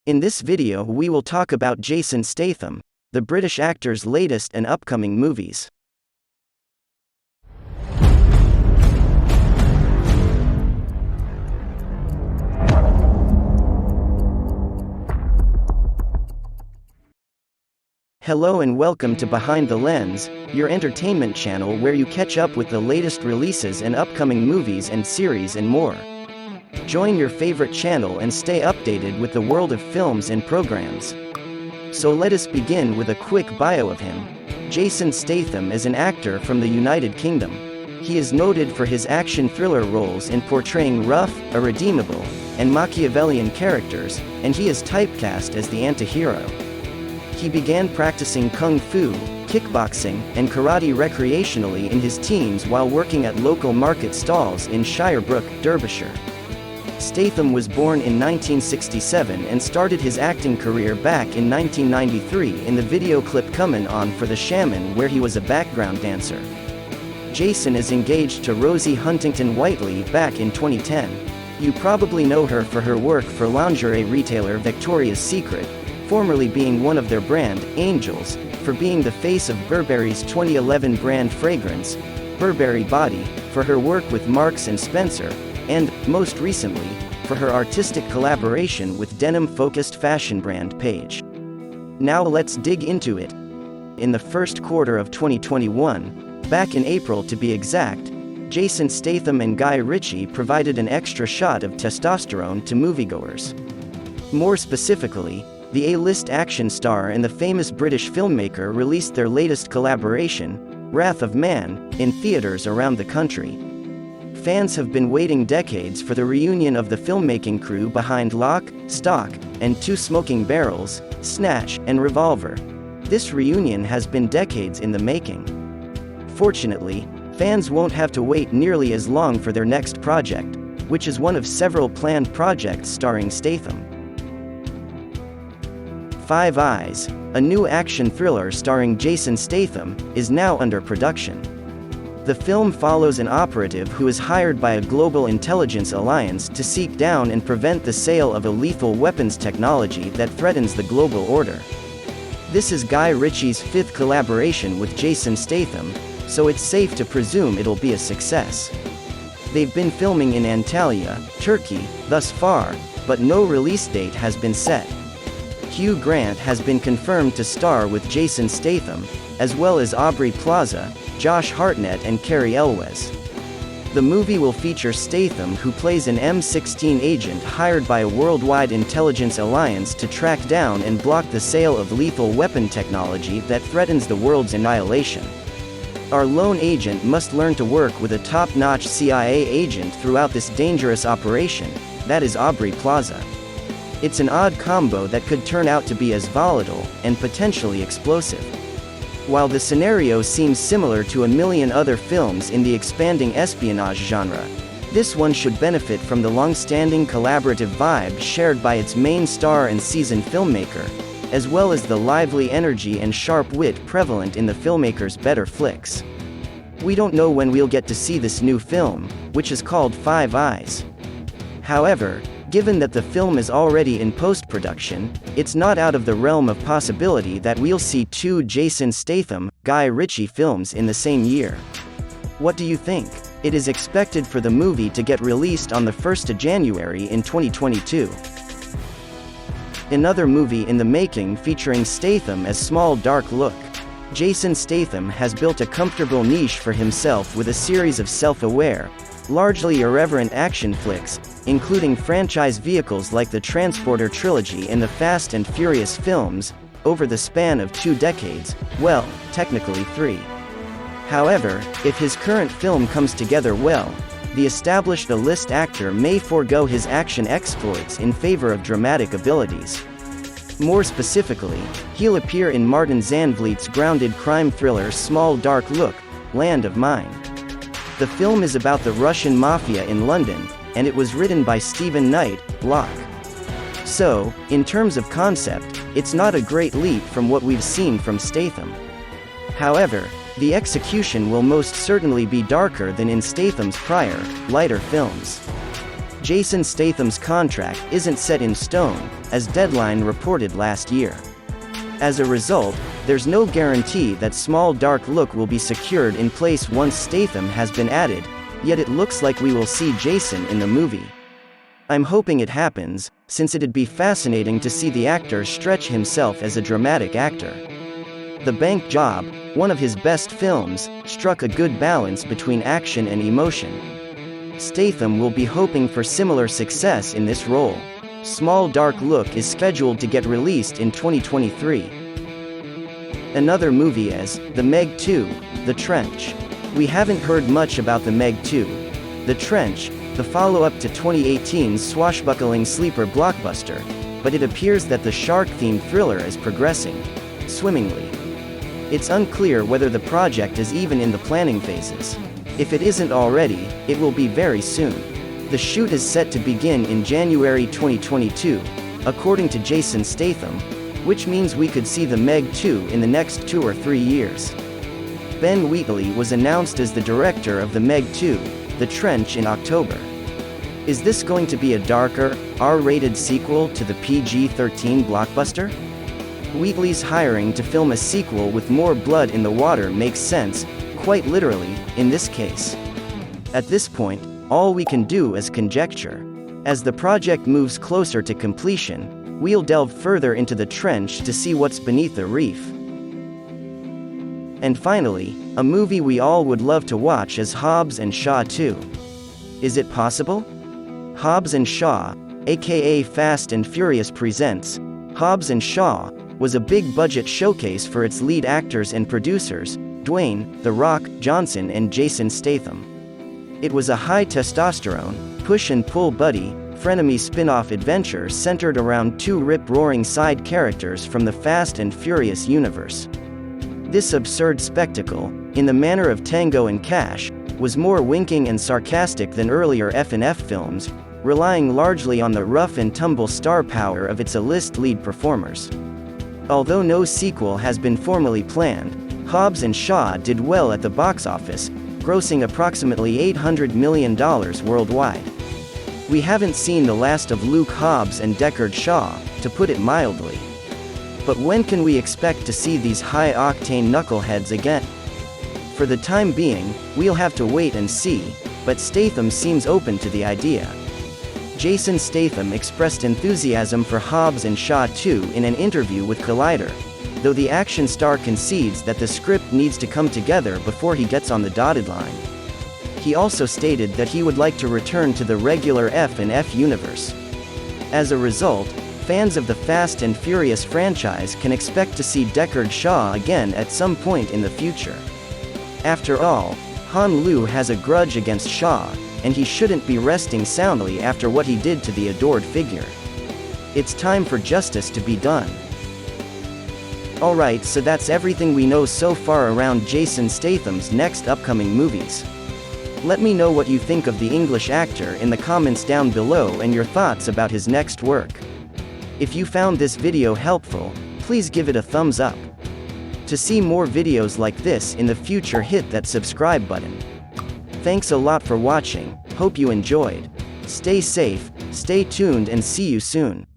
In this video we will talk about Jason Statham, the British actor's latest and upcoming movies. Hello and welcome to Behind the Lens, your entertainment channel where you catch up with the latest releases and upcoming movies and series and more. Join your favorite channel and stay updated with the world of films and programs. So let us begin with a quick bio of him. Jason Statham is an actor from the United Kingdom. He is noted for his action thriller roles in portraying rough, irredeemable, and Machiavellian characters, and he is typecast as the anti-hero. He began practicing kung fu, kickboxing, and karate recreationally in his teens while working at local market stalls in Shirebrook, Derbyshire. Statham was born in 1967 and started his acting career back in 1993 in the video clip Comin' On for the Shaman, where he was a background dancer. Jason is engaged to Rosie Huntington-Whiteley back in 2010. You probably know her for her work for lingerie retailer Victoria's Secret, formerly being one of their brand, Angels, for being the face of Burberry's 2011 brand fragrance, Burberry Body, for her work with Marks & Spencer, and, most recently, for her artistic collaboration with denim-focused fashion brand Paige. Now let's dig into it. In the first quarter of 2021, back in April to be exact, Jason Statham and Guy Ritchie provided an extra shot of testosterone to moviegoers. More specifically, the A-list action star and the famous British filmmaker released their latest collaboration, Wrath of Man, in theaters around the country. Fans have been waiting decades for the reunion of the filmmaking crew behind Lock, Stock, and Two Smoking Barrels, Snatch, and Revolver. This reunion has been decades in the making. Fortunately, fans won't have to wait nearly as long for their next project, which is one of several planned projects starring Statham. Five Eyes, a new action thriller starring Jason Statham, is now under production. The film follows an operative who is hired by a global intelligence alliance to seek down and prevent the sale of a lethal weapons technology that threatens the global order. This is Guy Ritchie's fifth collaboration with Jason Statham, so it's safe to presume it'll be a success. They've been filming in Antalya, Turkey, thus far, but no release date has been set. Hugh Grant has been confirmed to star with Jason Statham, as well as Aubrey Plaza, Josh Hartnett and Cary Elwes. The movie will feature Statham, who plays an M16 agent hired by a worldwide intelligence alliance to track down and block the sale of lethal weapon technology that threatens the world's annihilation. Our lone agent must learn to work with a top-notch CIA agent throughout this dangerous operation, that is Aubrey Plaza. It's an odd combo that could turn out to be as volatile, and potentially explosive. While the scenario seems similar to a million other films in the expanding espionage genre, this one should benefit from the long-standing collaborative vibe shared by its main star and seasoned filmmaker, as well as the lively energy and sharp wit prevalent in the filmmaker's better flicks. We don't know when we'll get to see this new film, which is called Five Eyes. However, given that the film is already in post-production, it's not out of the realm of possibility that we'll see two Jason Statham, Guy Ritchie films in the same year. What do you think? It is expected for the movie to get released on the 1st of January in 2022. Another movie in the making featuring Statham as Small Dark Look. Jason Statham has built a comfortable niche for himself with a series of self-aware, largely irreverent action flicks, including franchise vehicles like the Transporter trilogy and the Fast and Furious films, over the span of 2 decades, well, technically 3. However, if his current film comes together well, the established A-list actor may forego his action exploits in favor of dramatic abilities. More specifically, he'll appear in Martin Zandvliet's grounded crime thriller Small Dark Look, Land of Mine. The film is about the Russian mafia in London, and it was written by Stephen Knight, Block. So, in terms of concept, it's not a great leap from what we've seen from Statham. However, the execution will most certainly be darker than in Statham's prior, lighter films. Jason Statham's contract isn't set in stone, as Deadline reported last year. As a result, there's no guarantee that Small Dark Look will be secured in place once Statham has been added, yet it looks like we will see Jason in the movie. I'm hoping it happens, since it'd be fascinating to see the actor stretch himself as a dramatic actor. The Bank Job, one of his best films, struck a good balance between action and emotion. Statham will be hoping for similar success in this role. Small Dark Look is scheduled to get released in 2023. Another movie is The Meg 2, The Trench. We haven't heard much about The Meg 2, The Trench, the follow-up to 2018's swashbuckling sleeper blockbuster, but it appears that the shark-themed thriller is progressing swimmingly. It's unclear whether the project is even in the planning phases. If it isn't already, it will be very soon. The shoot is set to begin in January 2022, according to Jason Statham, which means we could see The Meg 2 in the next 2 or 3 years. Ben Wheatley was announced as the director of The Meg 2, The Trench in October. Is this going to be a darker, R-rated sequel to the PG-13 blockbuster? Wheatley's hiring to film a sequel with more blood in the water makes sense, quite literally, in this case. At this point, all we can do is conjecture. As the project moves closer to completion, we'll delve further into the trench to see what's beneath the reef. And finally, a movie we all would love to watch is Hobbs Shaw 2. Is it possible? Hobbs Shaw, aka Fast and Furious Presents Hobbs Shaw, was a big-budget showcase for its lead actors and producers, Dwayne "The Rock" Johnson and Jason Statham. It was a high-testosterone, push-and-pull buddy, frenemy spin-off adventure centered around 2 rip-roaring side characters from the Fast and Furious universe. This absurd spectacle, in the manner of Tango and Cash, was more winking and sarcastic than earlier F&F films, relying largely on the rough-and-tumble star power of its A-list lead performers. Although no sequel has been formally planned, Hobbs Shaw did well at the box office, grossing approximately $800 million worldwide. We haven't seen the last of Luke Hobbs and Deckard Shaw, to put it mildly. But when can we expect to see these high-octane knuckleheads again? For the time being, we'll have to wait and see, but Statham seems open to the idea. Jason Statham expressed enthusiasm for Hobbs Shaw 2 in an interview with Collider, though the action star concedes that the script needs to come together before he gets on the dotted line. He also stated that he would like to return to the regular F&F universe. As a result, fans of the Fast and Furious franchise can expect to see Deckard Shaw again at some point in the future. After all, Han Lu has a grudge against Shaw, and he shouldn't be resting soundly after what he did to the adored figure. It's time for justice to be done. Alright, so that's everything we know so far around Jason Statham's next upcoming movies. Let me know what you think of the English actor in the comments down below and your thoughts about his next work. If you found this video helpful, please give it a thumbs up. To see more videos like this in the future, hit that subscribe button. Thanks a lot for watching, hope you enjoyed. Stay safe, stay tuned, and see you soon.